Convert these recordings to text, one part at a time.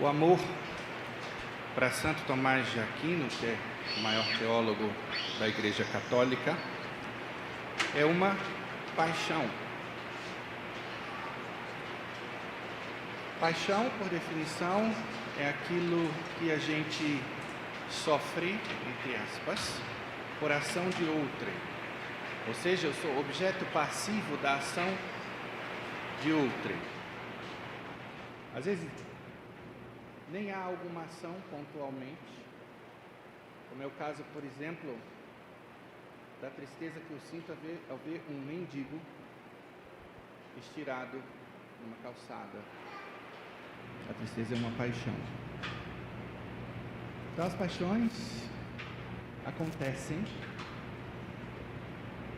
O amor, para Santo Tomás de Aquino, que é o maior teólogo da Igreja Católica, é uma paixão. Paixão, por definição, é aquilo que a gente sofre, entre aspas, por ação de outrem. Ou seja, eu sou objeto passivo da ação de outrem. Às vezes, nem há alguma ação pontualmente, como é o caso, por exemplo, da tristeza que eu sinto ao ver um mendigo estirado numa calçada. A tristeza é uma paixão. Então as paixões acontecem.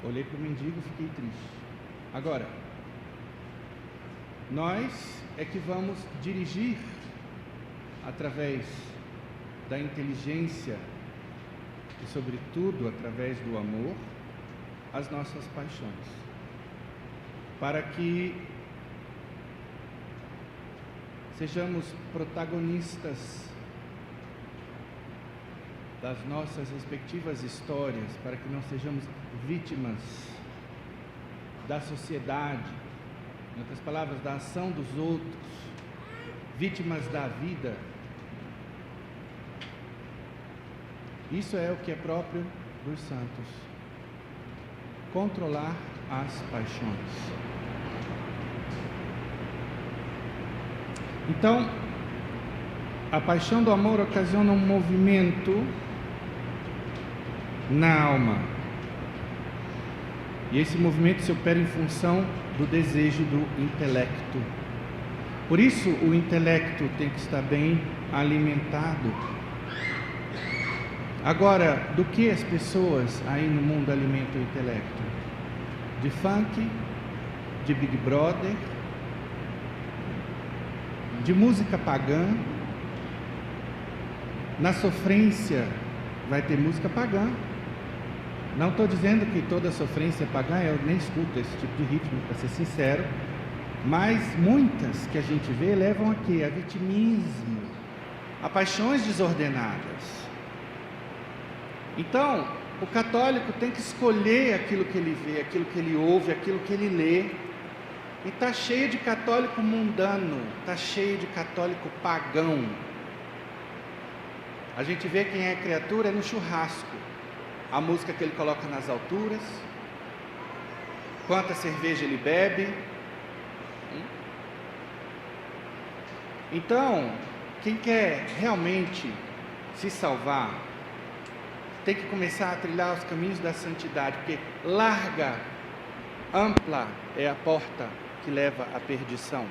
Olhei para o mendigo e fiquei triste. Agora, nós é que vamos dirigir através da inteligência e, sobretudo, através do amor, as nossas paixões, para que sejamos protagonistas das nossas respectivas histórias, para que não sejamos vítimas da sociedade, em outras palavras, da ação dos outros, vítimas da vida. Isso é o que é próprio dos santos: controlar as paixões. Então, a paixão do amor ocasiona um movimento na alma. E esse movimento se opera em função do desejo do intelecto. Por isso, o intelecto tem que estar bem alimentado. Agora, do que as pessoas aí no mundo alimentam o intelecto? De funk, de Big Brother, de música pagã. Na sofrência vai ter música pagã. Não estou dizendo que toda sofrência é pagã, eu nem escuto esse tipo de ritmo, para ser sincero, mas muitas que a gente vê levam a quê? A vitimismo, a paixões desordenadas. Então, o católico tem que escolher aquilo que ele vê, aquilo que ele ouve, aquilo que ele lê. E está cheio de católico mundano, está cheio de católico pagão. A gente vê quem é criatura no churrasco. A música que ele coloca nas alturas, quanta cerveja ele bebe. Então, quem quer realmente se salvar, tem que começar a trilhar os caminhos da santidade, porque larga, ampla é a porta que leva à perdição.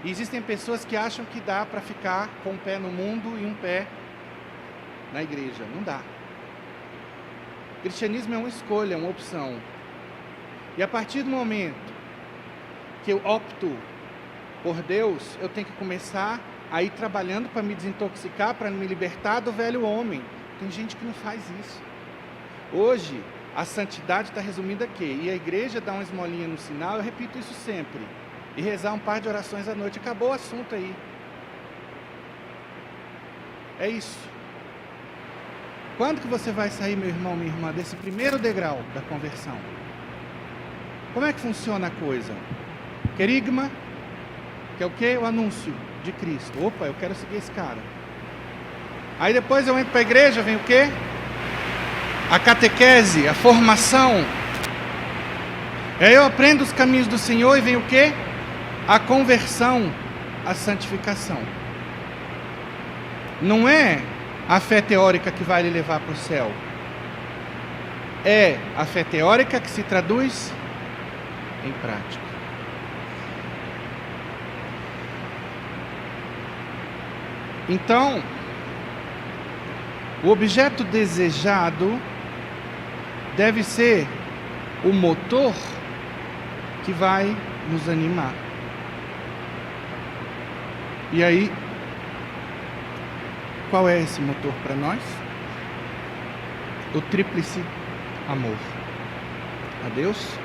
E existem pessoas que acham que dá para ficar com um pé no mundo e um pé na igreja. Não dá. O cristianismo é uma escolha, uma opção. E a partir do momento que eu opto por Deus, eu tenho que começar a ir trabalhando para me desintoxicar, para me libertar do velho homem. Tem gente que não faz isso. Hoje, a santidade está resumida aqui. E a igreja dá uma esmolinha no sinal, eu repito isso sempre. E rezar um par de orações à noite. Acabou o assunto aí. É isso. Quando que você vai sair, meu irmão, minha irmã, desse primeiro degrau da conversão? Como é que funciona a coisa? Querigma, que é o quê? O anúncio de Cristo. Opa, eu quero seguir esse cara. Aí depois eu entro para a igreja, vem o quê? A catequese, a formação. E aí eu aprendo os caminhos do Senhor e vem o quê? A conversão, a santificação. Não é a fé teórica que vai lhe levar para o céu. É a fé teórica que se traduz em prática. Então, o objeto desejado deve ser o motor que vai nos animar. E aí, qual é esse motor para nós? O tríplice amor. A Deus,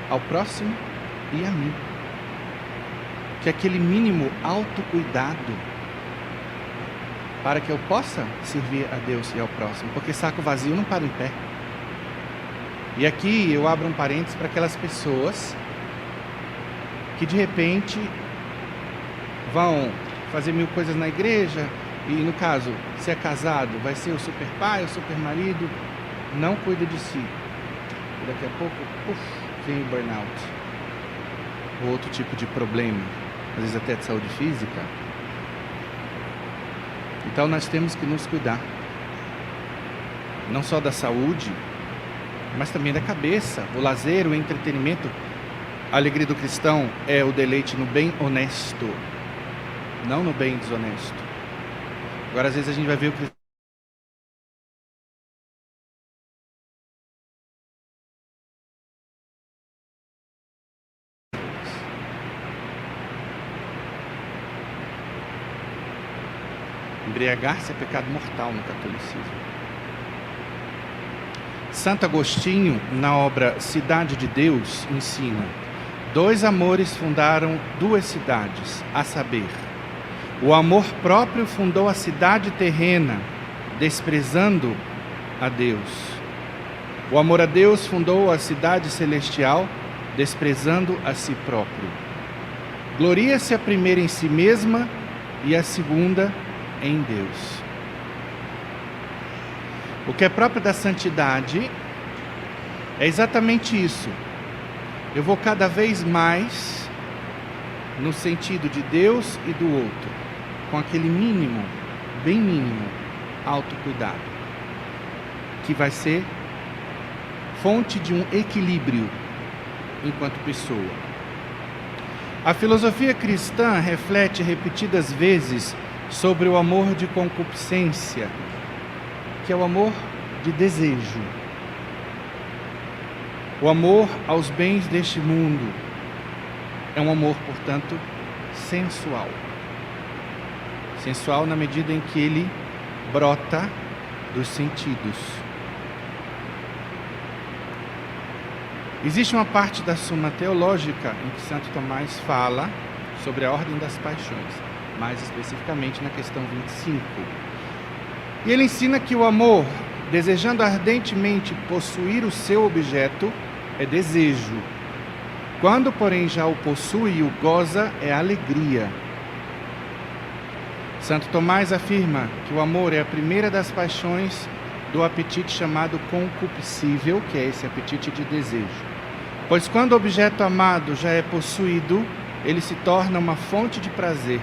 ao próximo e a mim. que aquele mínimo autocuidado para que eu possa servir a Deus e ao próximo, porque saco vazio não para em pé. E aqui eu abro um parênteses para aquelas pessoas que de repente vão fazer 1000 coisas na igreja e, no caso, se é casado, vai ser o super pai, o super marido, não cuida de si. E daqui a pouco, vem o burnout. Ou outro tipo de problema, às vezes até de saúde física. Então nós temos que nos cuidar. Não só da saúde, mas também da cabeça, o lazer, o entretenimento. A alegria do cristão é o deleite no bem honesto, não no bem desonesto. Agora, às vezes a gente vai ver o cristão embriagar-se é pecado mortal no catolicismo. Santo Agostinho, na obra Cidade de Deus, ensina: 2 amores fundaram 2 cidades, a saber, o amor próprio fundou a cidade terrena, desprezando a Deus. O amor a Deus fundou a cidade celestial, desprezando a si próprio. Gloria-se a primeira em si mesma e a segunda em Deus. O que é próprio da santidade é exatamente isso. Eu vou cada vez mais no sentido de Deus e do outro, com aquele mínimo, bem mínimo, autocuidado, que vai ser fonte de um equilíbrio enquanto pessoa. A filosofia cristã reflete repetidas vezes sobre o amor de concupiscência, que é o amor de desejo, o amor aos bens deste mundo. É um amor, portanto, sensual. Sensual na medida em que ele brota dos sentidos. Existe uma parte da Suma Teológica em que Santo Tomás fala sobre a ordem das paixões, mais especificamente na questão 25. E ele ensina que o amor, desejando ardentemente possuir o seu objeto, é desejo. Quando, porém, já o possui e o goza, é alegria. Santo Tomás afirma que o amor é a primeira das paixões do apetite chamado concupiscível, que é esse apetite de desejo. Pois quando o objeto amado já é possuído, ele se torna uma fonte de prazer.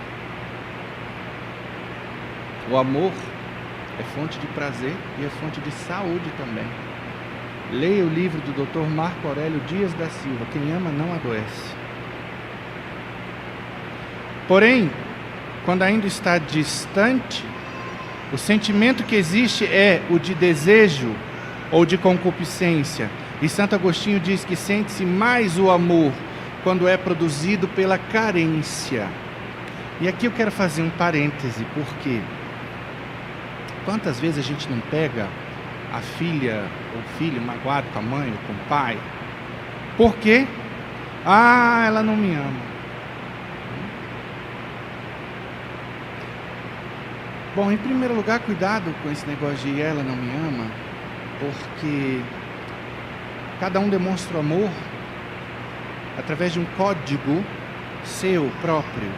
O amor é fonte de prazer e é fonte de saúde também. Leia o livro do Dr. Marco Aurélio Dias da Silva, Quem ama não adoece. Porém, quando ainda está distante, o sentimento que existe é o de desejo ou de concupiscência. E Santo Agostinho diz que sente-se mais o amor quando é produzido pela carência. E aqui eu quero fazer um parêntese, porque quantas vezes a gente não pega a filha ou filho magoado com a mãe ou com o pai? Por quê? Ah, ela não me ama. Bom, em primeiro lugar, cuidado com esse negócio de ela não me ama, porque cada um demonstra o amor através de um código seu próprio.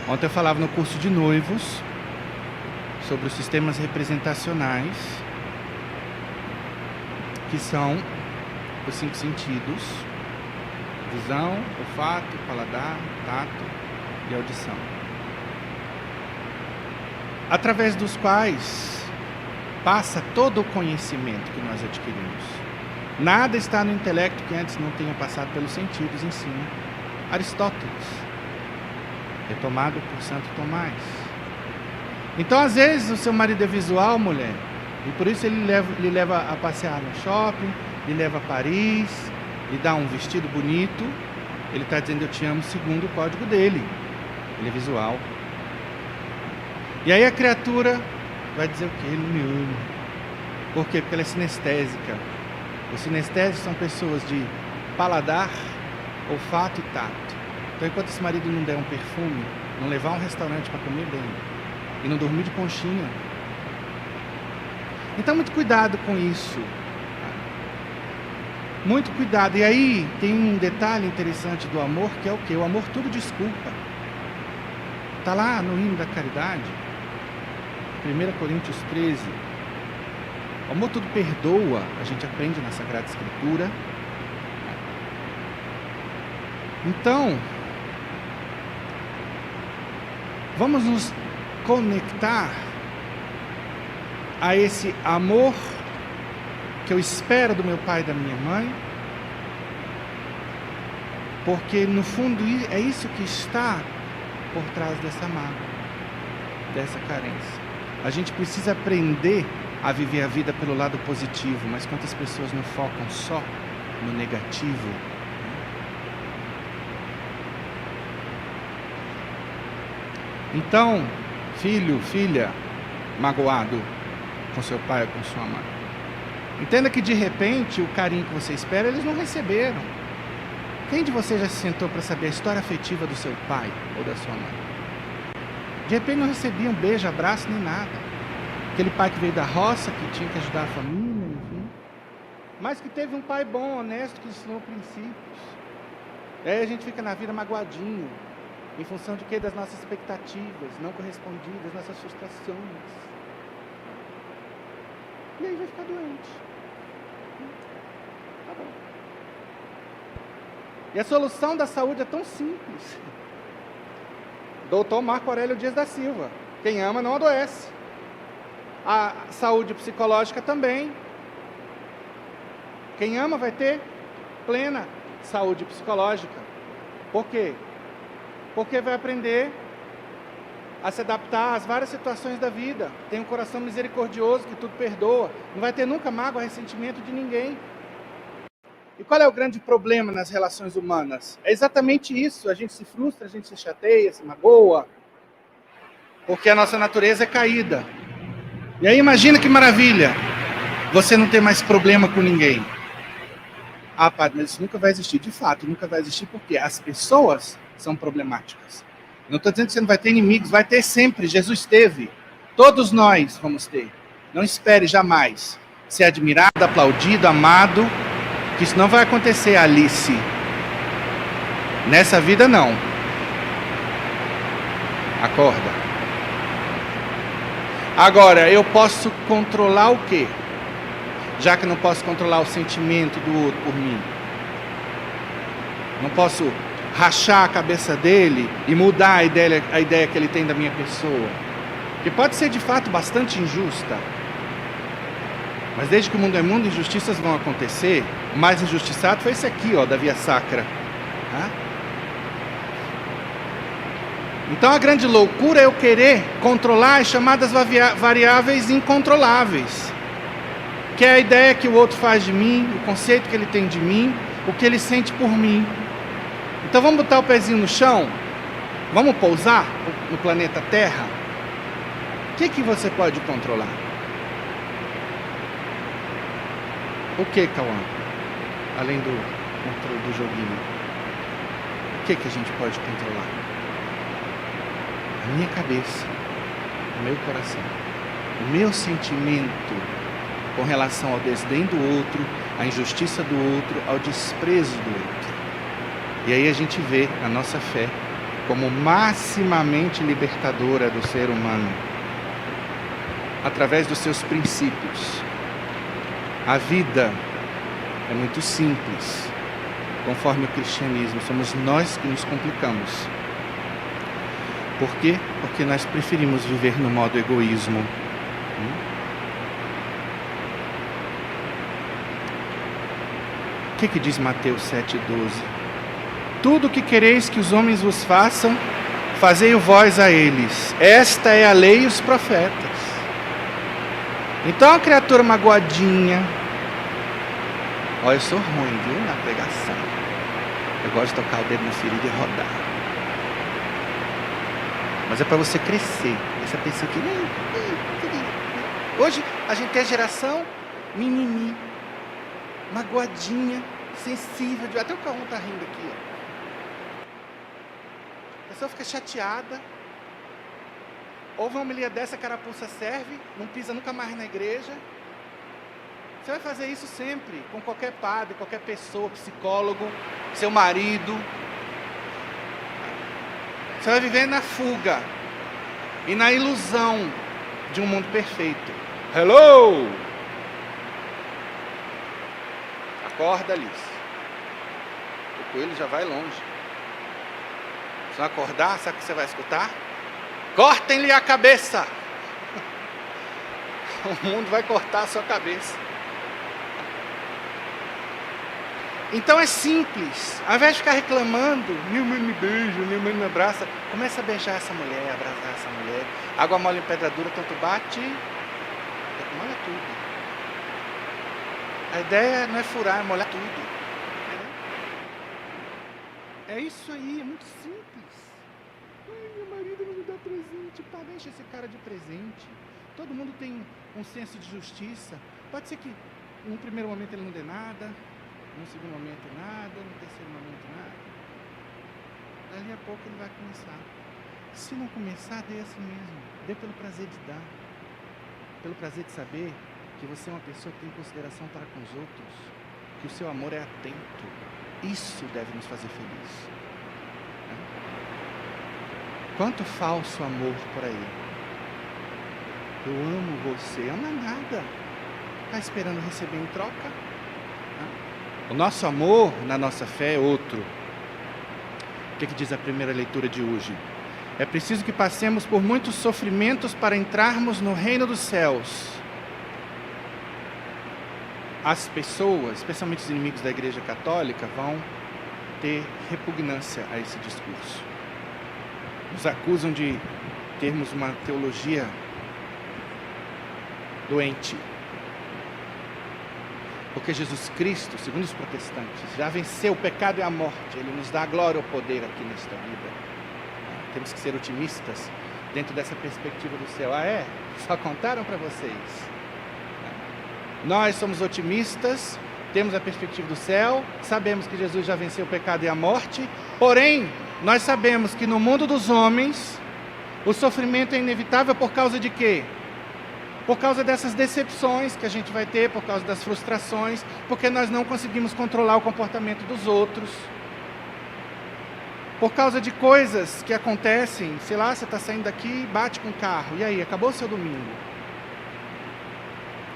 Ontem eu falava no curso de noivos sobre os sistemas representacionais, que são os 5 sentidos: visão, olfato, paladar, tato e audição, através dos quais passa todo o conhecimento que nós adquirimos. Nada está no intelecto que antes não tenha passado pelos sentidos, ensina Aristóteles, retomado por Santo Tomás. Então, às vezes, o seu marido é visual, mulher, e por isso ele lhe leva a passear no shopping, lhe leva a Paris, lhe dá um vestido bonito. Ele está dizendo: eu te amo segundo o código dele. Ele é visual. E aí a criatura vai dizer o quê? Ele me ama. Por quê? Porque ela é sinestésica. Os sinestésicos são pessoas de paladar, olfato e tato. Então, enquanto esse marido não der um perfume, não levar um restaurante para comer bem e não dormir de conchinha. Então, muito cuidado com isso. Muito cuidado. E aí, tem um detalhe interessante do amor, que é o quê? O amor tudo desculpa. Está lá no hino da caridade, 1 Coríntios 13. O amor tudo perdoa, a gente aprende na Sagrada Escritura. Então, vamos nos conectar a esse amor que eu espero do meu pai e da minha mãe, porque no fundo é isso que está por trás dessa mágoa, dessa carência. A gente precisa aprender a viver a vida pelo lado positivo, mas quantas pessoas não focam só no negativo? Então, filho, filha, magoado com seu pai ou com sua mãe, entenda que de repente o carinho que você espera eles não receberam. Quem de vocês já se sentou para saber a história afetiva do seu pai ou da sua mãe? De repente não recebia um beijo, abraço, nem nada. Aquele pai que veio da roça, que tinha que ajudar a família, enfim. Mas que teve um pai bom, honesto, que ensinou princípios. E aí a gente fica na vida magoadinho, em função de quê? Das nossas expectativas não correspondidas, nossas frustrações. E aí vai ficar doente. Tá bom. E a solução da saúde é tão simples. Doutor Marco Aurélio Dias da Silva. Quem ama não adoece. A saúde psicológica também. Quem ama vai ter plena saúde psicológica. Por quê? Porque vai aprender a se adaptar às várias situações da vida. Tem um coração misericordioso que tudo perdoa. Não vai ter nunca mágoa, ressentimento de ninguém. E qual é o grande problema nas relações humanas? É exatamente isso. A gente se frustra, a gente se chateia, se magoa. Porque a nossa natureza é caída. E aí imagina que maravilha. Você não ter mais problema com ninguém. Ah, padre, mas isso nunca vai existir. De fato, nunca vai existir porque as pessoas são problemáticas. Não estou dizendo que você não vai ter inimigos, vai ter sempre. Jesus teve. Todos nós vamos ter. Não espere jamais ser admirado, aplaudido, amado, que isso não vai acontecer, Alice. Nessa vida, não. Acorda. Agora, eu posso controlar o quê? Já que não posso controlar o sentimento do outro por mim. Não posso rachar a cabeça dele e mudar a ideia que ele tem da minha pessoa. Que pode ser de fato bastante injusta. Mas desde que o mundo é mundo, injustiças vão acontecer. O mais injustiçado foi esse aqui, ó, da Via Sacra. Então a grande loucura é eu querer controlar as chamadas variáveis incontroláveis. Que é a ideia que o outro faz de mim, o conceito que ele tem de mim, o que ele sente por mim. Então vamos botar o pezinho no chão? Vamos pousar no planeta Terra? O que você pode controlar? O que, Cauã? Além do controle do joguinho. O que a gente pode controlar? A minha cabeça, o meu coração, o meu sentimento com relação ao desdém do outro, à injustiça do outro, ao desprezo do outro. E aí a gente vê a nossa fé como maximamente libertadora do ser humano, através dos seus princípios. A vida é muito simples, conforme o cristianismo, somos nós que nos complicamos. Por quê? Porque nós preferimos viver no modo egoísmo. O que diz Mateus 7,12? Tudo o que quereis que os homens vos façam, fazei-o vós a eles. Esta é a lei e os profetas. Então a criatura magoadinha. Olha, eu sou ruim, viu, na pregação. Eu gosto de tocar o dedo na ferida e rodar. Mas é para você crescer. Essa pessoa aqui. Hoje a gente tem a geração mimimi. Magoadinha, sensível, até o Cauã tá rindo aqui, ó. A pessoa fica chateada. Ouve uma homilia dessa, a carapuça serve, não pisa nunca mais na igreja. Você vai fazer isso sempre, com qualquer padre, qualquer pessoa, psicólogo, seu marido. Você vai viver na fuga e na ilusão de um mundo perfeito. Hello! Acorda, Alice. O coelho já vai longe. Se não acordar, sabe o que você vai escutar? Cortem-lhe a cabeça. O mundo vai cortar a sua cabeça. Então é simples. Ao invés de ficar reclamando, minha mãe me beija, minha mãe me abraça, começa a beijar essa mulher, abraçar essa mulher. Água mole em pedra dura, tanto bate, molha tudo. A ideia não é furar, é molhar tudo. É isso aí, é muito simples. Ai, meu marido não me dá presente. Pá, deixa esse cara de presente. Todo mundo tem um senso de justiça. Pode ser que num primeiro momento ele não dê nada, num segundo momento nada, no terceiro momento nada. Dali a pouco ele vai começar. Se não começar, dê assim mesmo. Dê pelo prazer de dar. Pelo prazer de saber que você é uma pessoa que tem consideração para com os outros. Que o seu amor é atento. Isso deve nos fazer felizes. Quanto falso amor por aí. Eu amo você. Ama nada. Está esperando receber em troca? O nosso amor na nossa fé é outro. O que diz a primeira leitura de hoje? É preciso que passemos por muitos sofrimentos para entrarmos no reino dos céus. As pessoas, especialmente os inimigos da Igreja Católica, vão ter repugnância a esse discurso. Nos acusam de termos uma teologia doente. Porque Jesus Cristo, segundo os protestantes, já venceu o pecado e a morte. Ele nos dá a glória e o poder aqui nesta vida. Temos que ser otimistas dentro dessa perspectiva do céu. Ah, é? Só contaram para vocês. Nós somos otimistas, temos a perspectiva do céu, sabemos que Jesus já venceu o pecado e a morte, porém, nós sabemos que no mundo dos homens, o sofrimento é inevitável por causa de quê? Por causa dessas decepções que a gente vai ter, por causa das frustrações, porque nós não conseguimos controlar o comportamento dos outros. Por causa de coisas que acontecem, sei lá, você está saindo daqui e bate com o carro, e aí, acabou o seu domingo.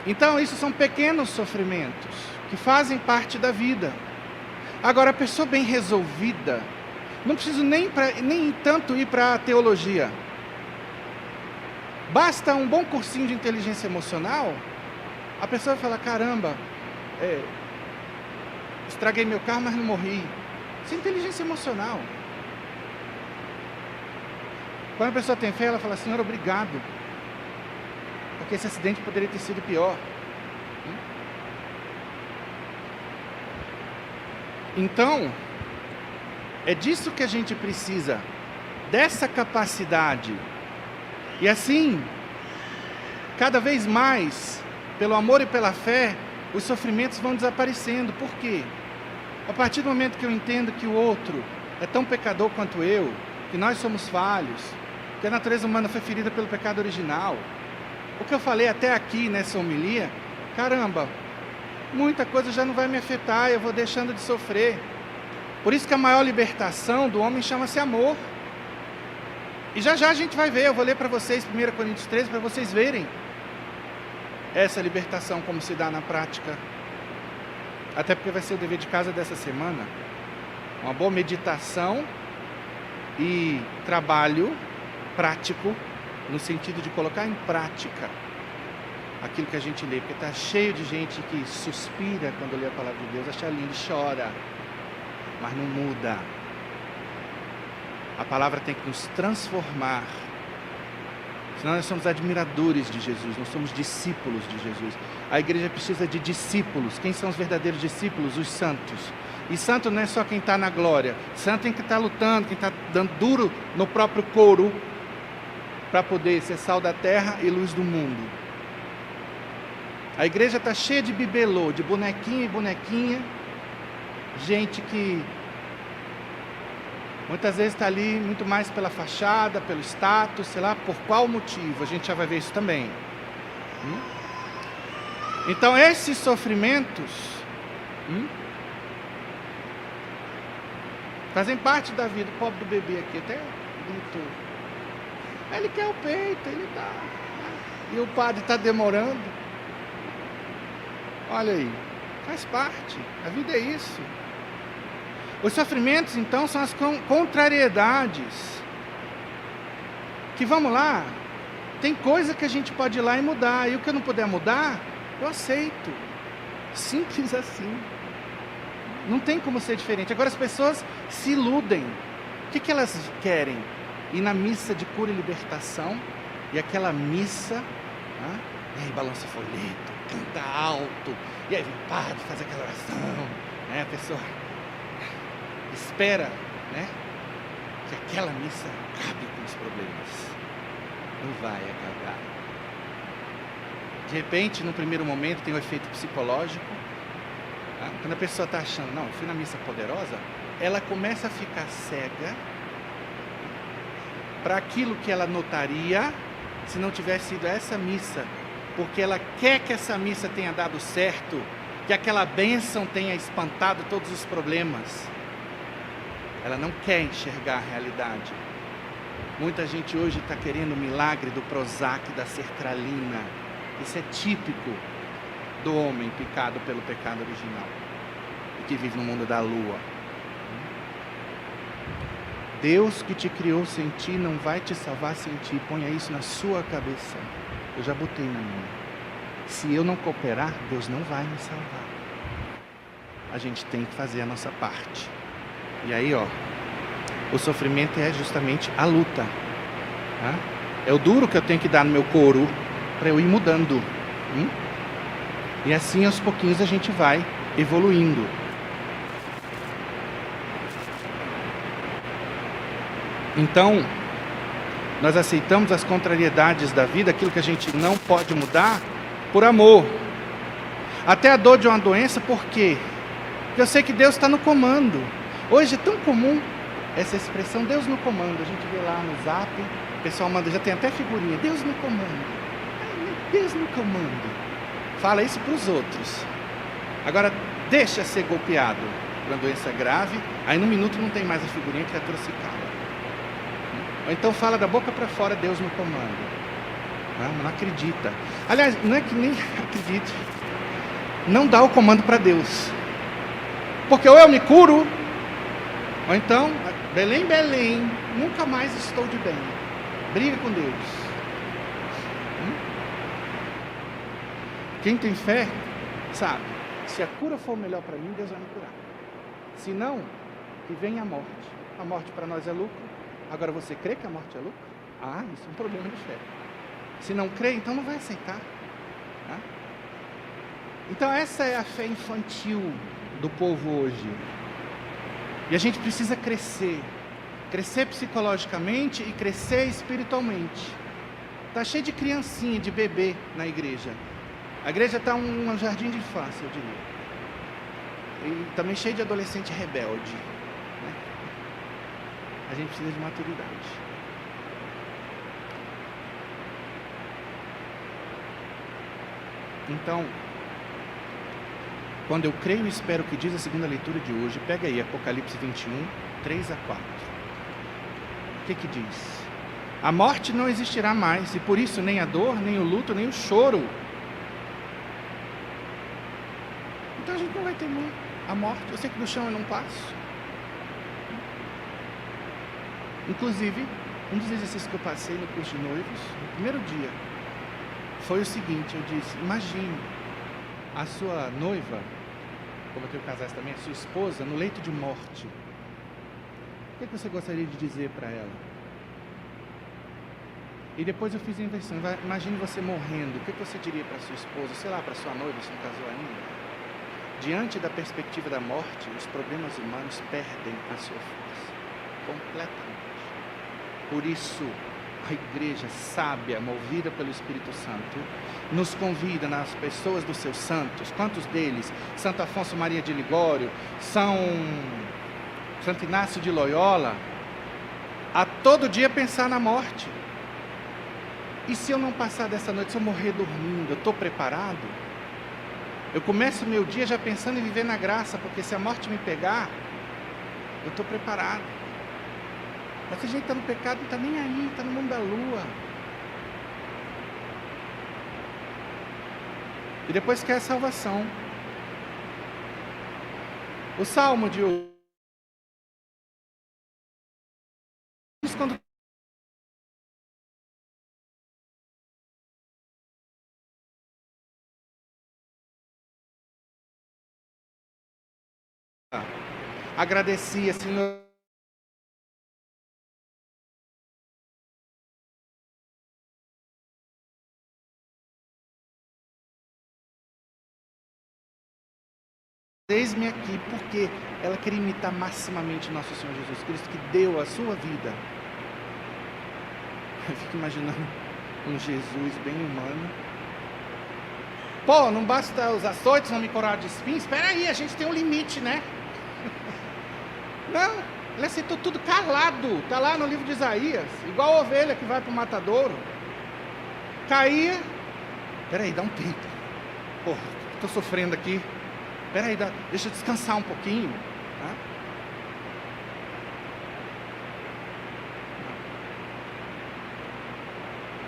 Então, isso são pequenos sofrimentos que fazem parte da vida. Agora, a pessoa bem resolvida, não preciso nem tanto ir para a teologia. Basta um bom cursinho de inteligência emocional, a pessoa vai falar, caramba, estraguei meu carro, mas não morri. Isso é inteligência emocional. Quando a pessoa tem fé, ela fala, Senhor, obrigado. Porque esse acidente poderia ter sido pior. Então, é disso que a gente precisa, dessa capacidade. E assim, cada vez mais, pelo amor e pela fé, os sofrimentos vão desaparecendo. Por quê? A partir do momento que eu entendo que o outro é tão pecador quanto eu, que nós somos falhos, que a natureza humana foi ferida pelo pecado original, o que eu falei até aqui nessa homilia, caramba, muita coisa já não vai me afetar, eu vou deixando de sofrer. Por isso que a maior libertação do homem chama-se amor. E já a gente vai ver, eu vou ler para vocês 1 Coríntios 13, para vocês verem essa libertação como se dá na prática. Até porque vai ser o dever de casa dessa semana. Uma boa meditação e trabalho prático, no sentido de colocar em prática aquilo que a gente lê, porque está cheio de gente que suspira quando lê a palavra de Deus, acha lindo, chora, mas não muda. A palavra tem que nos transformar, senão nós somos admiradores de Jesus, nós somos discípulos de Jesus. A igreja precisa de discípulos. Quem são os verdadeiros discípulos? Os santos. E santo não é só quem está na glória, santo é quem está lutando, quem está dando duro no próprio couro, para poder ser sal da terra e luz do mundo. A igreja está cheia de bibelô, de bonequinho e bonequinha, gente que Muitas vezes está ali muito mais pela fachada, pelo status, sei lá, por qual motivo. A gente já vai ver isso também. Então esses sofrimentos fazem parte da vida. O pobre do bebê aqui até gritou. Ele quer o peito, ele tá. E o padre está demorando. Olha aí, faz parte. A vida é isso. Os sofrimentos, então, são as contrariedades. Que, vamos lá, tem coisa que a gente pode ir lá e mudar. E o que eu não puder mudar, eu aceito. Simples assim. Não tem como ser diferente. Agora as pessoas se iludem. O que elas querem? Ir na missa de cura e libertação. E aquela missa, e aí balança o folheto, canta alto. E aí vem o padre, faz aquela oração. A pessoa espera, que aquela missa acabe com os problemas. Não vai acabar. De repente, no primeiro momento, tem um efeito psicológico. Quando a pessoa está achando, não, eu fui na missa poderosa, ela começa a ficar cega para aquilo que ela notaria se não tivesse sido essa missa, porque ela quer que essa missa tenha dado certo, que aquela bênção tenha espantado todos os problemas. Ela não quer enxergar a realidade. Muita gente hoje está querendo o milagre do Prozac, da sertralina. Isso é típico do homem picado pelo pecado original e que vive no mundo da lua. Deus que te criou sem ti não vai te salvar sem ti. Ponha isso na sua cabeça. Eu já botei na minha. Se eu não cooperar, Deus não vai me salvar. A gente tem que fazer a nossa parte. E aí, o sofrimento é justamente a luta. É o duro que eu tenho que dar no meu couro para eu ir mudando. E assim, aos pouquinhos, a gente vai evoluindo. Então, nós aceitamos as contrariedades da vida, aquilo que a gente não pode mudar, por amor. Até a dor de uma doença, por quê? Porque eu sei que Deus está no comando. Hoje é tão comum essa expressão, Deus no comando. A gente vê lá no Zap, o pessoal manda, já tem até figurinha, Deus no comando. Deus no comando. Fala isso para os outros. Agora, deixa ser golpeado por uma doença grave, aí no minuto não tem mais a figurinha, a criatura se cala. Ou então fala da boca para fora, Deus no comando. Não acredita. Aliás, não é que nem acredite. Não dá o comando para Deus. Porque ou eu me curo, ou então, Belém, Belém, nunca mais estou de bem. Briga com Deus. Quem tem fé, sabe, se a cura for melhor para mim, Deus vai me curar. Se não, que venha a morte. A morte para nós é lucro. Agora, você crê que a morte é lucro? Isso é um problema de fé. Se não crê, então não vai aceitar. Então essa é a fé infantil do povo hoje. E a gente precisa crescer. Crescer psicologicamente e crescer espiritualmente. Está cheio de criancinha, de bebê na igreja. A igreja está um jardim de infância, eu diria. E também cheio de adolescente rebelde. A gente precisa de maturidade. Então, quando eu creio e espero o que diz a segunda leitura de hoje, pega aí Apocalipse 21, 3 a 4. O que diz? A morte não existirá mais, e por isso nem a dor, nem o luto, nem o choro. Então a gente não vai ter a morte. Eu sei que do chão eu não passo. Inclusive, um dos exercícios que eu passei no curso de noivos, no primeiro dia, foi o seguinte, eu disse, imagine a sua noiva, como eu tenho casais também, a sua esposa, no leito de morte. O que você gostaria de dizer para ela? E depois eu fiz a inversão, imagine você morrendo, o que você diria para sua esposa, sei lá, para sua noiva, se não casou ainda? Diante da perspectiva da morte, os problemas humanos perdem a sua força, completamente. Por isso, a igreja sábia, movida pelo Espírito Santo, nos convida nas pessoas dos seus santos. Quantos deles? Santo Afonso Maria de Ligório, Santo Inácio de Loyola, a todo dia pensar na morte. E se eu não passar dessa noite, se eu morrer dormindo, eu estou preparado? Eu começo o meu dia já pensando em viver na graça, porque se a morte me pegar, eu estou preparado. Mas se a gente está no pecado, não está nem aí, está no mundo da lua. E depois quer a salvação. O Salmo de hoje, quando agradecia, Senhor, eis-me aqui, porque ela queria imitar maximamente nosso Senhor Jesus Cristo, que deu a sua vida. Eu fico imaginando um Jesus bem humano. Pô, não basta os açoites, não me corar de espinhos? Espera aí, a gente tem um limite, né? Não, ele aceitou tudo calado. Está lá no livro de Isaías, igual a ovelha que vai para o matadouro. Caía. Espera aí, dá um tempo. Porra, estou sofrendo aqui. Espera aí, deixa eu descansar um pouquinho. Tá?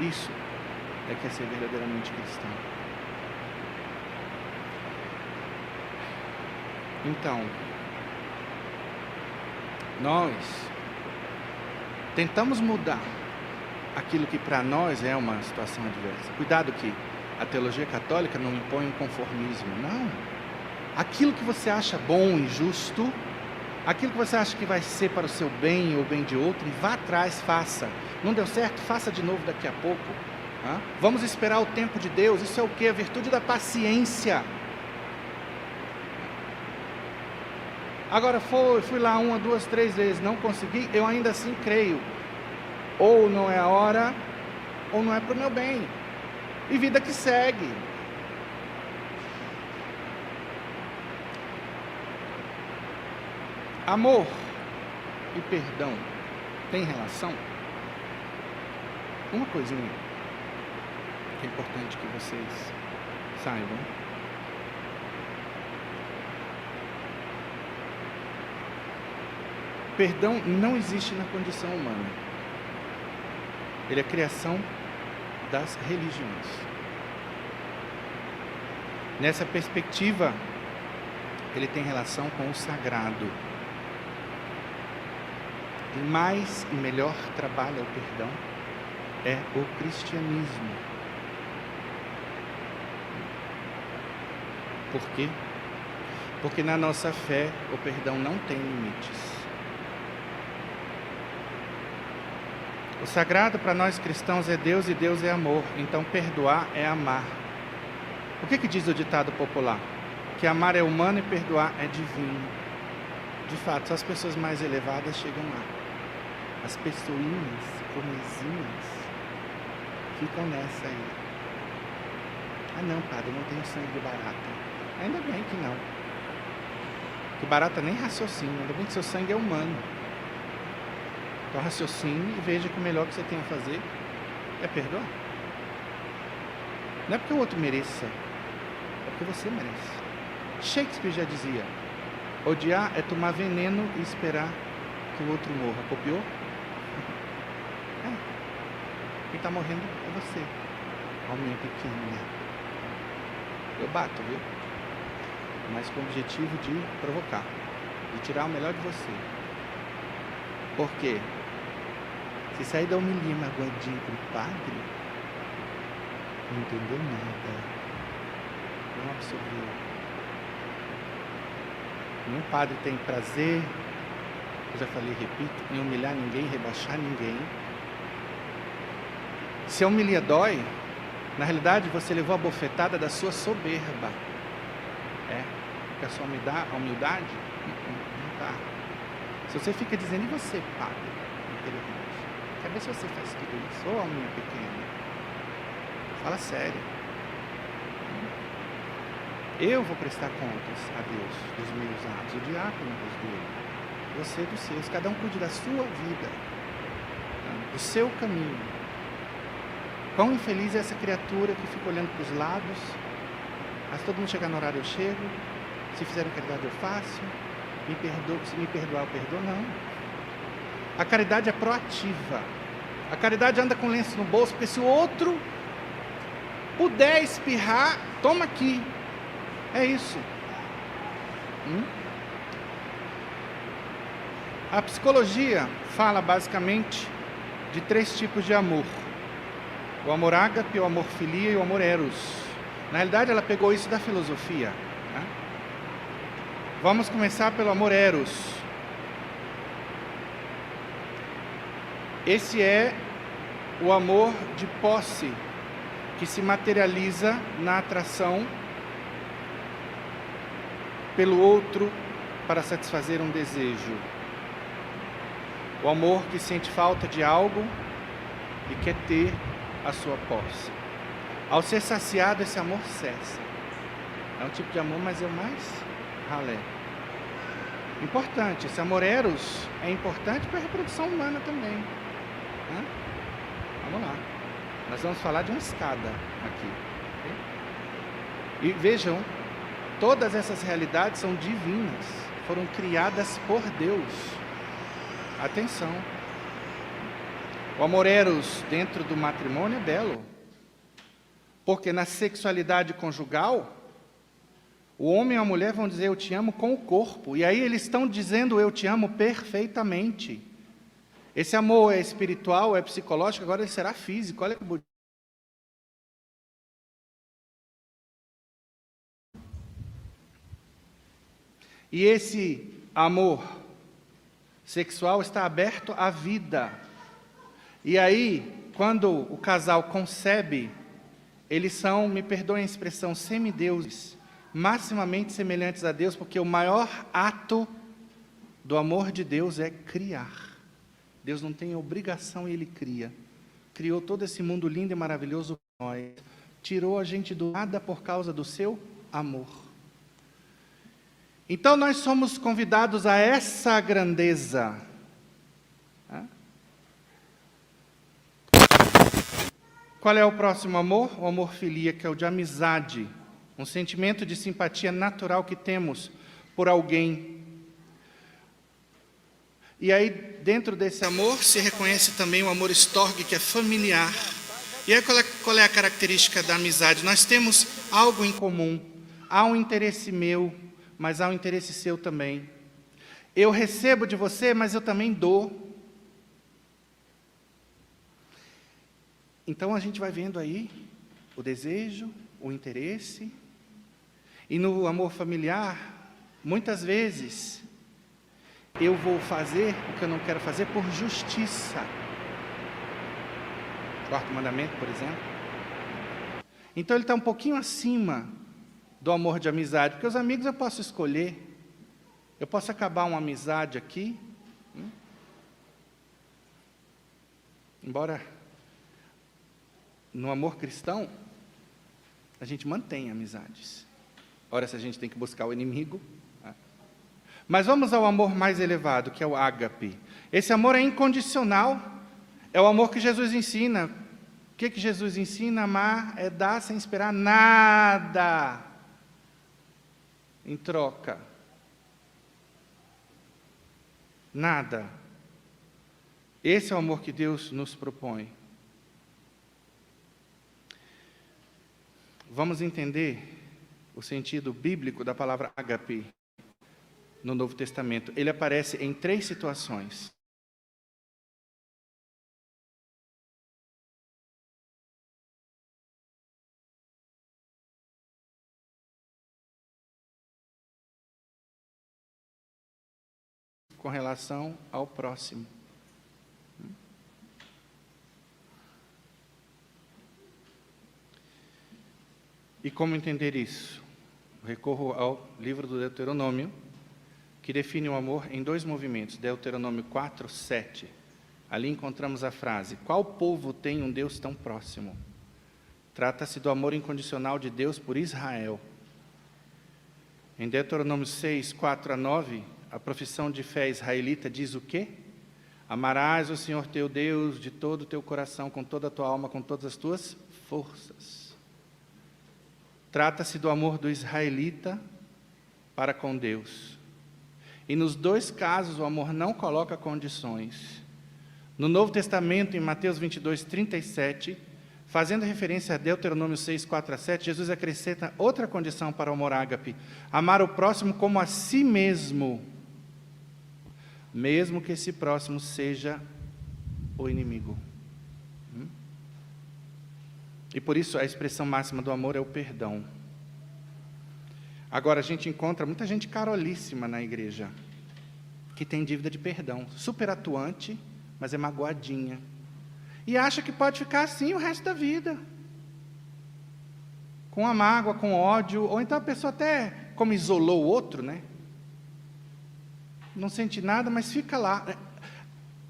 Isso é que é ser verdadeiramente cristão. Então, nós tentamos mudar aquilo que para nós é uma situação adversa. Cuidado que a teologia católica não impõe um conformismo, não. Aquilo que você acha bom e justo, aquilo que você acha que vai ser para o seu bem ou o bem de outro, vá atrás, faça. Não deu certo? Faça de novo daqui a pouco. Vamos esperar o tempo de Deus. Isso é o quê? A virtude da paciência. Agora fui lá 1, 2, 3 vezes, não consegui, eu ainda assim creio. Ou não é a hora, ou não é para o meu bem. E vida que segue. Amor e perdão tem relação? Uma coisinha que é importante que vocês saibam. Perdão não existe na condição humana. Ele é criação das religiões. Nessa perspectiva, ele tem relação com o sagrado. Quem mais e melhor trabalha o perdão é o cristianismo. Por quê? Porque na nossa fé o perdão não tem limites. O sagrado para nós cristãos é Deus e Deus é amor. Então perdoar é amar. O que diz o ditado popular? Que amar é humano e perdoar é divino. De fato, só as pessoas mais elevadas chegam lá. As pessoinhas, comezinhas, ficam nessa aí. Ah não, padre, eu não tenho sangue de barata. Ainda bem que não. Que barata nem raciocina, ainda bem que seu sangue é humano. Então raciocine e veja que o melhor que você tem a fazer é perdoar. Não é porque o outro mereça, é porque você merece. Shakespeare já dizia: odiar é tomar veneno e esperar que o outro morra. Copiou? Quem está morrendo é você, alminha pequena. Eu bato, viu? Mas com o objetivo de provocar, de tirar o melhor de você. Por quê? Se sair da homilia magoadinho para o padre, não entendeu nada, não absorveu. Nenhum padre tem prazer, eu já falei e repito, em humilhar ninguém, rebaixar ninguém. Se a homilia dói, na realidade você levou a bofetada da sua soberba. Porque a sua humildade não está. Se você fica dizendo, e você, padre, inteligente, quer ver se você faz tudo isso? Ô, alminha pequena, fala sério. Eu vou prestar contas a Deus dos meus atos, o diácono dos dele, você dos seus, cada um cuide da sua vida. o seu caminho. Quão infeliz é essa criatura que fica olhando para os lados. Mas todo mundo chegar no horário eu chego. Se fizeram caridade eu faço. Se me perdoar eu perdoo, não. A caridade é proativa. A caridade anda com lenço no bolso, porque se o outro puder espirrar, toma aqui. É isso. A psicologia fala basicamente de 3 tipos de amor. O amor ágape, o amor filia e o amor eros. Na realidade, ela pegou isso da filosofia. Né? Vamos começar pelo amor eros. Esse é o amor de posse, que se materializa na atração pelo outro para satisfazer um desejo. O amor que sente falta de algo e quer ter a sua posse. Ao ser saciado, esse amor cessa. É um tipo de amor, mas é o mais ralé. Importante, esse amor eros é importante para a reprodução humana também. Vamos lá. Nós vamos falar de uma escada aqui. Okay? E vejam, todas essas realidades são divinas. Foram criadas por Deus. Atenção. O amor eros dentro do matrimônio é belo. Porque na sexualidade conjugal, o homem e a mulher vão dizer eu te amo com o corpo. E aí eles estão dizendo eu te amo perfeitamente. Esse amor é espiritual, é psicológico, agora ele será físico. Olha que bonito. E esse amor sexual está aberto à vida. E aí, quando o casal concebe, eles são, me perdoem a expressão, semideuses, maximamente semelhantes a Deus, porque o maior ato do amor de Deus é criar. Deus não tem obrigação e Ele cria. Criou todo esse mundo lindo e maravilhoso por nós. Tirou a gente do nada por causa do seu amor. Então nós somos convidados a essa grandeza. Qual é o próximo amor? O amor filia, que é o de amizade. Um sentimento de simpatia natural que temos por alguém. E aí, dentro desse amor, se reconhece também o amor storge, que é familiar. E aí, qual é a característica da amizade? Nós temos algo em comum. Há um interesse meu, mas há um interesse seu também. Eu recebo de você, mas eu também dou. Então, a gente vai vendo aí o desejo, o interesse. E no amor familiar, muitas vezes, eu vou fazer o que eu não quero fazer por justiça. Quarto mandamento, por exemplo. Então, ele está um pouquinho acima do amor de amizade, porque os amigos eu posso escolher. Eu posso acabar uma amizade aqui. Embora, no amor cristão, a gente mantém amizades. Ora, se a gente tem que buscar o inimigo. Mas vamos ao amor mais elevado, que é o ágape. Esse amor é incondicional. É o amor que Jesus ensina. O que Jesus ensina? Amar é dar sem esperar nada em troca. Nada. Esse é o amor que Deus nos propõe. Vamos entender o sentido bíblico da palavra ágape no Novo Testamento. Ele aparece em 3 situações. Com relação ao próximo. E como entender isso? Recorro ao livro do Deuteronômio, que define o amor em 2 movimentos. Deuteronômio 4, 7. Ali encontramos a frase: qual povo tem um Deus tão próximo? Trata-se do amor incondicional de Deus por Israel. Em Deuteronômio 6, 4 a 9, a profissão de fé israelita diz o quê? Amarás o Senhor teu Deus de todo o teu coração, com toda a tua alma, com todas as tuas forças. Trata-se do amor do israelita para com Deus. E nos dois casos o amor não coloca condições. No Novo Testamento, em Mateus 22, 37, fazendo referência a Deuteronômio 6, 4 a 7, Jesus acrescenta outra condição para o amor ágape: amar o próximo como a si mesmo, mesmo que esse próximo seja o inimigo. E por isso a expressão máxima do amor é o perdão. Agora, a gente encontra muita gente carolíssima na igreja, que tem dívida de perdão, super atuante, mas é magoadinha. E acha que pode ficar assim o resto da vida. Com a mágoa, com ódio, ou então a pessoa até, como isolou o outro, né? Não sente nada, mas fica lá.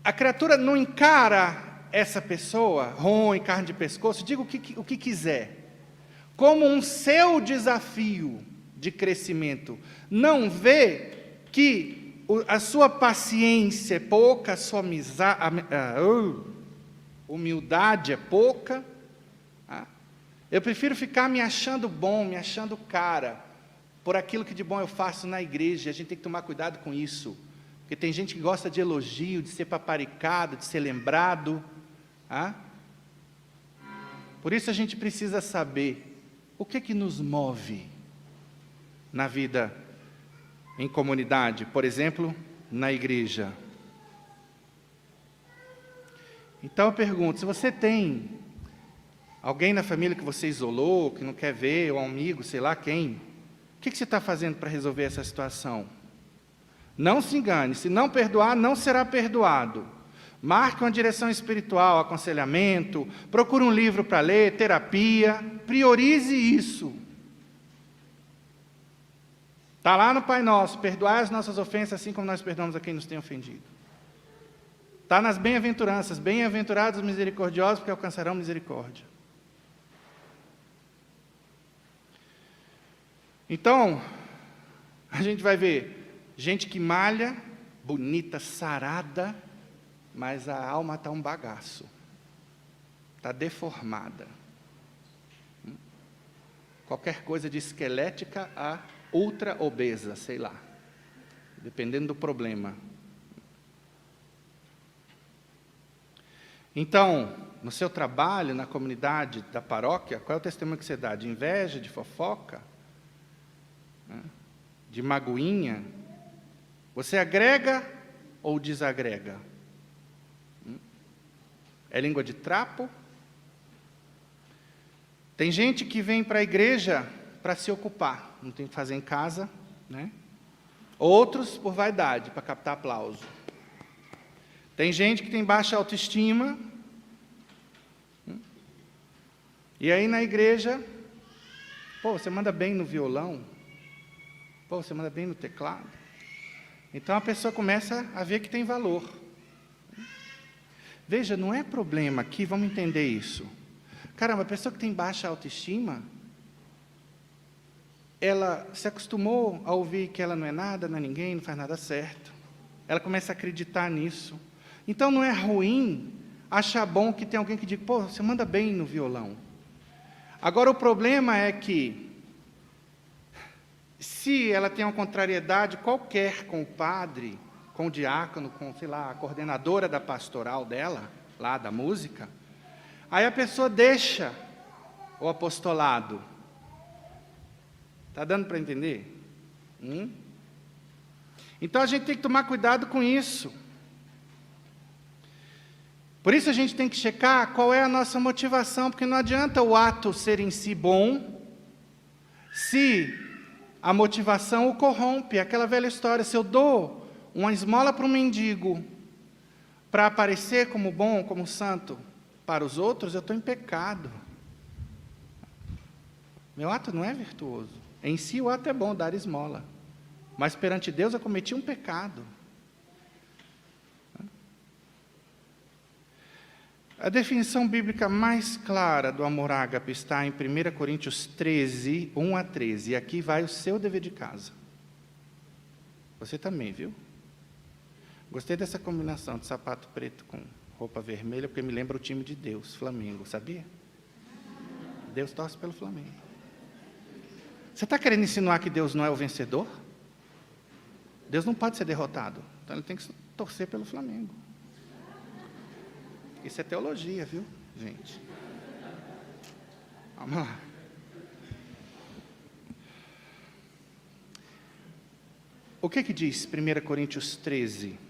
A criatura não encara essa pessoa, ruim, carne de pescoço, diga o que quiser, como um seu desafio de crescimento. Não vê que a sua paciência é pouca, a sua humildade é pouca. Eu prefiro ficar me achando bom, me achando cara, por aquilo que de bom eu faço na igreja. A gente tem que tomar cuidado com isso, porque tem gente que gosta de elogio, de ser paparicado, de ser lembrado. Por isso a gente precisa saber o que nos move na vida em comunidade, por exemplo, na igreja. Então eu pergunto, se você tem alguém na família que você isolou, que não quer ver, ou um amigo, sei lá quem, o que você está fazendo para resolver essa situação? Não se engane, se não perdoar, não será perdoado. Marque uma direção espiritual, aconselhamento, procure um livro para ler, terapia, priorize isso. Está lá no Pai Nosso: perdoai as nossas ofensas, assim como nós perdoamos a quem nos tem ofendido. Está nas bem-aventuranças: bem-aventurados os misericordiosos, porque alcançarão misericórdia. Então, a gente vai ver gente que malha, bonita, sarada, mas a alma está um bagaço, está deformada. Qualquer coisa de esquelética a ultra obesa, sei lá, dependendo do problema. Então, no seu trabalho, na comunidade da paróquia, qual é o testemunho que você dá? De inveja, de fofoca? De magoinha? Você agrega ou desagrega? É língua de trapo? Tem gente que vem para a igreja para se ocupar, não tem que fazer em casa, né? Outros por vaidade, para captar aplauso. Tem gente que tem baixa autoestima, e aí na igreja, você manda bem no violão, você manda bem no teclado. Então a pessoa começa a ver que tem valor. Veja, não é problema aqui, vamos entender isso. Caramba, a pessoa que tem baixa autoestima, ela se acostumou a ouvir que ela não é nada, não é ninguém, não faz nada certo. Ela começa a acreditar nisso. Então não é ruim achar bom que tem alguém que diga: você manda bem no violão. Agora o problema é que, se ela tem uma contrariedade qualquer com o padre, com o diácono, com, sei lá, a coordenadora da pastoral dela, lá da música, aí a pessoa deixa o apostolado. Está dando para entender? Então a gente tem que tomar cuidado com isso. Por isso a gente tem que checar qual é a nossa motivação, porque não adianta o ato ser em si bom, se a motivação o corrompe. Aquela velha história: se eu dou uma esmola para um mendigo, para aparecer como bom, como santo para os outros, eu estou em pecado. Meu ato não é virtuoso. Em si o ato é bom, dar esmola, mas perante Deus eu cometi um pecado. A definição bíblica mais clara do amor ágape está em 1 Coríntios 13, 1 a 13. E aqui vai o seu dever de casa. Você também, viu? Gostei dessa combinação de sapato preto com roupa vermelha, porque me lembra o time de Deus, Flamengo, sabia? Deus torce pelo Flamengo. Você está querendo insinuar que Deus não é o vencedor? Deus não pode ser derrotado. Então ele tem que torcer pelo Flamengo. Isso é teologia, viu, gente? Vamos lá. O que diz 1 Coríntios 13?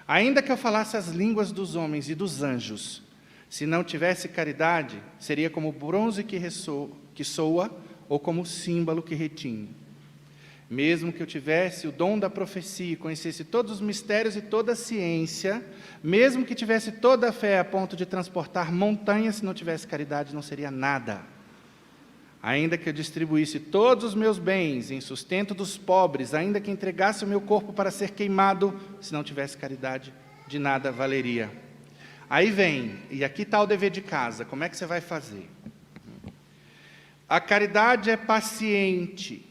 Ainda que eu falasse as línguas dos homens e dos anjos, se não tivesse caridade, seria como bronze que soa, ou como símbolo que retine. Mesmo que eu tivesse o dom da profecia e conhecesse todos os mistérios e toda a ciência, mesmo que tivesse toda a fé a ponto de transportar montanhas, se não tivesse caridade, não seria nada. Ainda que eu distribuísse todos os meus bens em sustento dos pobres, ainda que entregasse o meu corpo para ser queimado, se não tivesse caridade, de nada valeria. Aí vem, e aqui está o dever de casa, como é que você vai fazer? A caridade é paciente.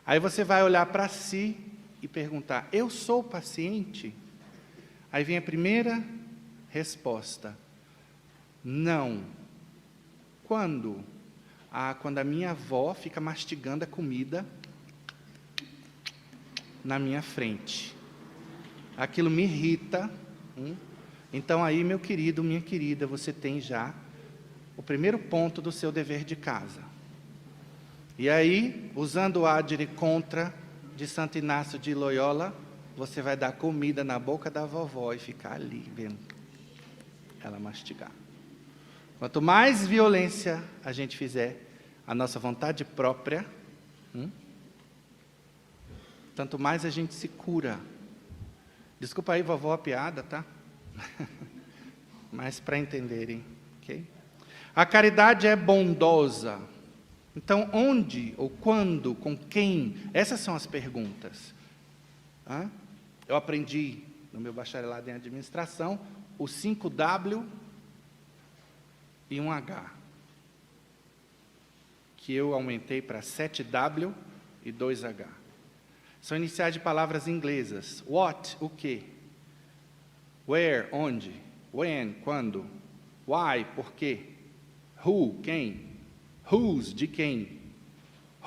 Aí você vai olhar para si e perguntar, eu sou paciente? Aí vem a primeira resposta, não. Quando? Quando a minha avó fica mastigando a comida na minha frente. Aquilo me irrita. Então aí, meu querido, minha querida, você tem já o primeiro ponto do seu dever de casa. E aí, usando o adire contra de Santo Inácio de Loyola, você vai dar comida na boca da vovó e ficar ali, vendo ela mastigar. Quanto mais violência a gente fizer, a nossa vontade própria, tanto mais a gente se cura. Desculpa aí, vovó, a piada, tá? Mas para entenderem, ok? A caridade é bondosa. Então, onde, ou quando, com quem? Essas são as perguntas. Eu aprendi, no meu bacharelado em administração, o 5W e um H, que eu aumentei para 7W e 2H. São iniciais de palavras inglesas. What, o quê? Where, onde? When, quando? Why, por quê? Who, quem? Whose, de quem?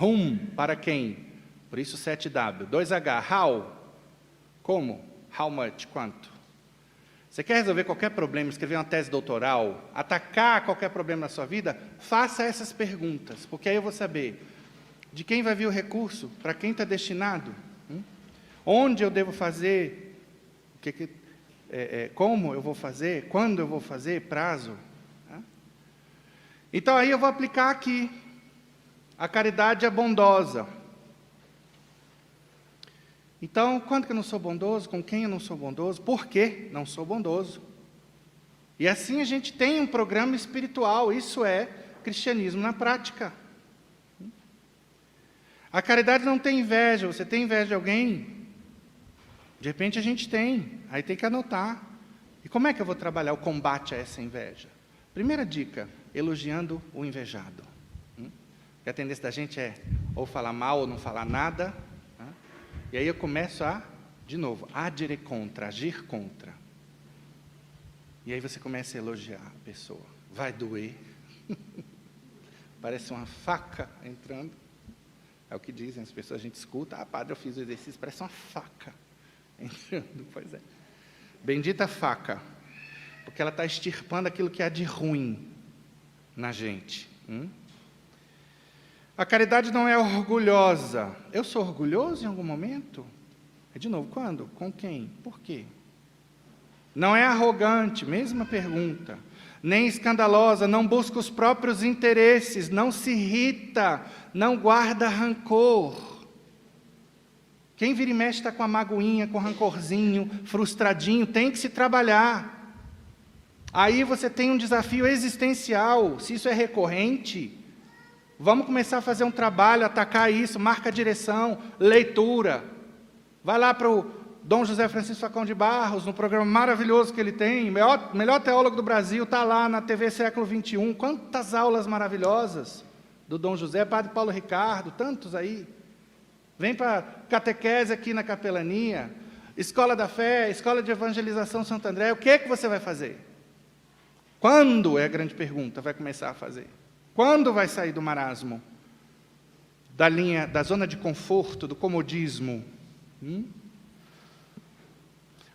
Whom, para quem? Por isso 7W. 2H, how, como? How much, quanto? Você quer resolver qualquer problema, escrever uma tese doutoral, atacar qualquer problema na sua vida? Faça essas perguntas, porque aí eu vou saber de quem vai vir o recurso, para quem está destinado, onde eu devo fazer, como eu vou fazer, quando eu vou fazer, prazo. Então aí eu vou aplicar aqui, a caridade é bondosa. Então, quando que eu não sou bondoso? Com quem eu não sou bondoso? Por que não sou bondoso? E assim a gente tem um programa espiritual, isso é cristianismo na prática. A caridade não tem inveja, você tem inveja de alguém? De repente a gente tem, aí tem que anotar. E como é que eu vou trabalhar o combate a essa inveja? Primeira dica, elogiando o invejado. Porque a tendência da gente é ou falar mal ou não falar nada. E aí eu começo de novo, adire contra, agir contra. E aí você começa a elogiar a pessoa. Vai doer. Parece uma faca entrando. É o que dizem as pessoas, a gente escuta. Padre, eu fiz o exercício, parece uma faca entrando. Pois é. Bendita faca. Porque ela está extirpando aquilo que há de ruim na gente. A caridade não é orgulhosa. Eu sou orgulhoso em algum momento? De novo, quando? Com quem? Por quê? Não é arrogante, mesma pergunta. Nem escandalosa, não busca os próprios interesses, não se irrita, não guarda rancor. Quem vira e mexe está com a magoinha, com o rancorzinho, frustradinho, tem que se trabalhar. Aí você tem um desafio existencial, se isso é recorrente. Vamos começar a fazer um trabalho, atacar isso, marca a direção, leitura. Vai lá para o Dom José Francisco Facão de Barros, no programa maravilhoso que ele tem, melhor teólogo do Brasil, está lá na TV Século XXI. Quantas aulas maravilhosas do Dom José, Padre Paulo Ricardo, tantos aí. Vem para catequese aqui na capelania. Escola da Fé, Escola de Evangelização Santo André, o que é que você vai fazer? Quando, é a grande pergunta, vai começar a fazer? Quando vai sair do marasmo? Da zona de conforto, do comodismo?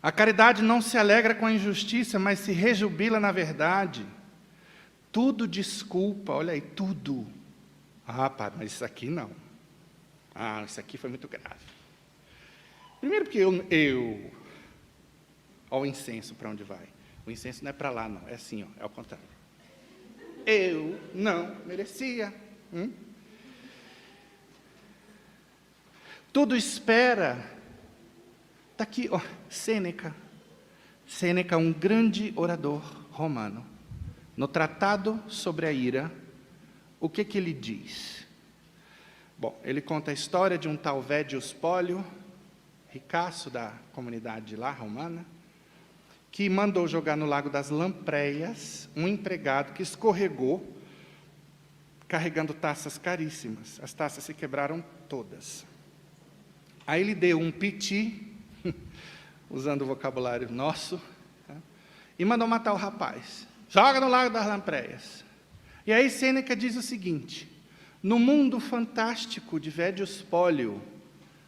A caridade não se alegra com a injustiça, mas se rejubila na verdade. Tudo desculpa, olha aí, tudo. Ah, padre, mas isso aqui não. Ah, isso aqui foi muito grave. Primeiro porque olha o incenso para onde vai. O incenso não é para lá, não. É assim, ó, é ao contrário. Eu não merecia. Tudo espera. Está aqui, ó, Sêneca. Sêneca, um grande orador romano. No Tratado sobre a Ira, o que ele diz? Bom, ele conta a história de um tal Védius Pólio, ricaço da comunidade lá, romana, que mandou jogar no Lago das Lampreias um empregado que escorregou, carregando taças caríssimas. As taças se quebraram todas. Aí ele deu um piti, usando o vocabulário nosso, e mandou matar o rapaz. Joga no Lago das Lampreias. E aí Sêneca diz o seguinte: no mundo fantástico de Védius Pólio,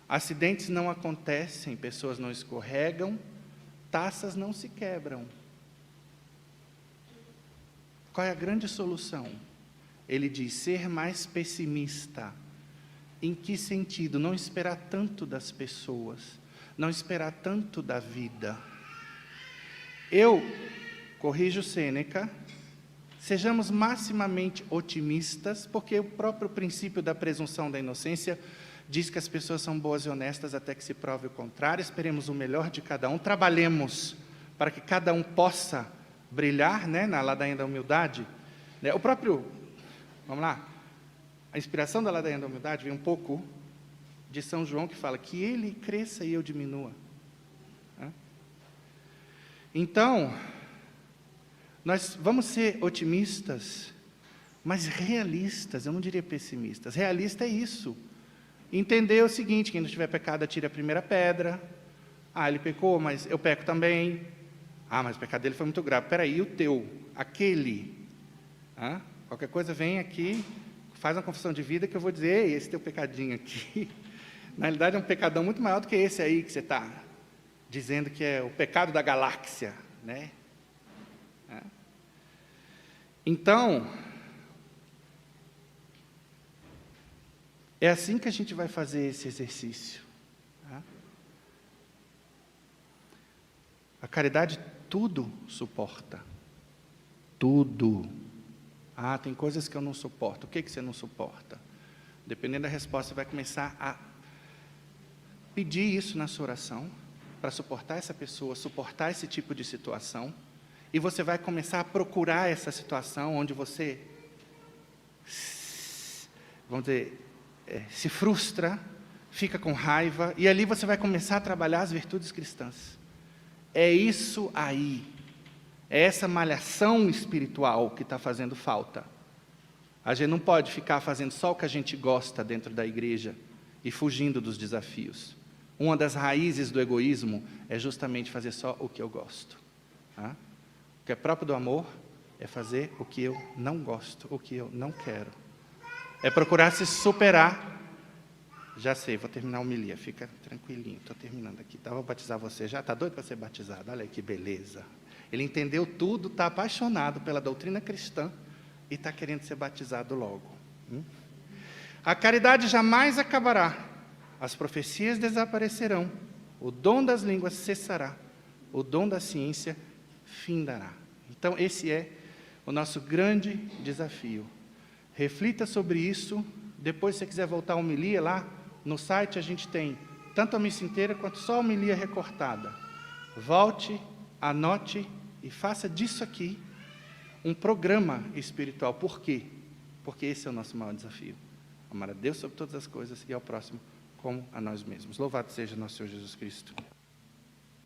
acidentes não acontecem, pessoas não escorregam, taças não se quebram. Qual é a grande solução? Ele diz, ser mais pessimista. Em que sentido? Não esperar tanto das pessoas, não esperar tanto da vida. Eu corrijo Sêneca, sejamos maximamente otimistas, porque o próprio princípio da presunção da inocência diz que as pessoas são boas e honestas até que se prove o contrário. Esperemos o melhor de cada um, trabalhemos para que cada um possa brilhar, né, na ladainha da humildade. O próprio, vamos lá, a inspiração da ladainha da humildade vem um pouco de São João, que fala que ele cresça e eu diminua. Então, nós vamos ser otimistas, mas realistas, eu não diria pessimistas. Realista é isso. Entender o seguinte: quem não tiver pecado, atire a primeira pedra. Ah, ele pecou, mas eu peco também. Ah, mas o pecado dele foi muito grave. Espera aí, e o teu? Aquele? Qualquer coisa, vem aqui, faz uma confissão de vida que eu vou dizer, ei, esse teu pecadinho aqui, na realidade é um pecadão muito maior do que esse aí que você está dizendo que é o pecado da galáxia, né? Então, é assim que a gente vai fazer esse exercício. A caridade tudo suporta. Tudo. Ah, tem coisas que eu não suporto. O que você não suporta? Dependendo da resposta, você vai começar a pedir isso na sua oração, para suportar essa pessoa, suportar esse tipo de situação, e você vai começar a procurar essa situação onde você, vamos dizer, se frustra, fica com raiva, e ali você vai começar a trabalhar as virtudes cristãs. É isso aí. É essa malhação espiritual que está fazendo falta. A gente não pode ficar fazendo só o que a gente gosta dentro da igreja e fugindo dos desafios. Uma das raízes do egoísmo é justamente fazer só o que eu gosto. O que é próprio do amor é fazer o que eu não gosto, o que eu não quero. É procurar se superar. Já sei, vou terminar a homilia, fica tranquilinho, estou terminando aqui. Vou batizar você já, está doido para ser batizado? Olha aí que beleza. Ele entendeu tudo, está apaixonado pela doutrina cristã e está querendo ser batizado logo. A caridade jamais acabará, as profecias desaparecerão, o dom das línguas cessará, o dom da ciência findará. Então, esse é o nosso grande desafio. Reflita sobre isso. Depois, se você quiser voltar a homilia lá, no site a gente tem tanto a missa inteira quanto só a homilia recortada. Volte, anote e faça disso aqui um programa espiritual. Por quê? Porque esse é o nosso maior desafio. Amar a Deus sobre todas as coisas e ao próximo como a nós mesmos. Louvado seja nosso Senhor Jesus Cristo.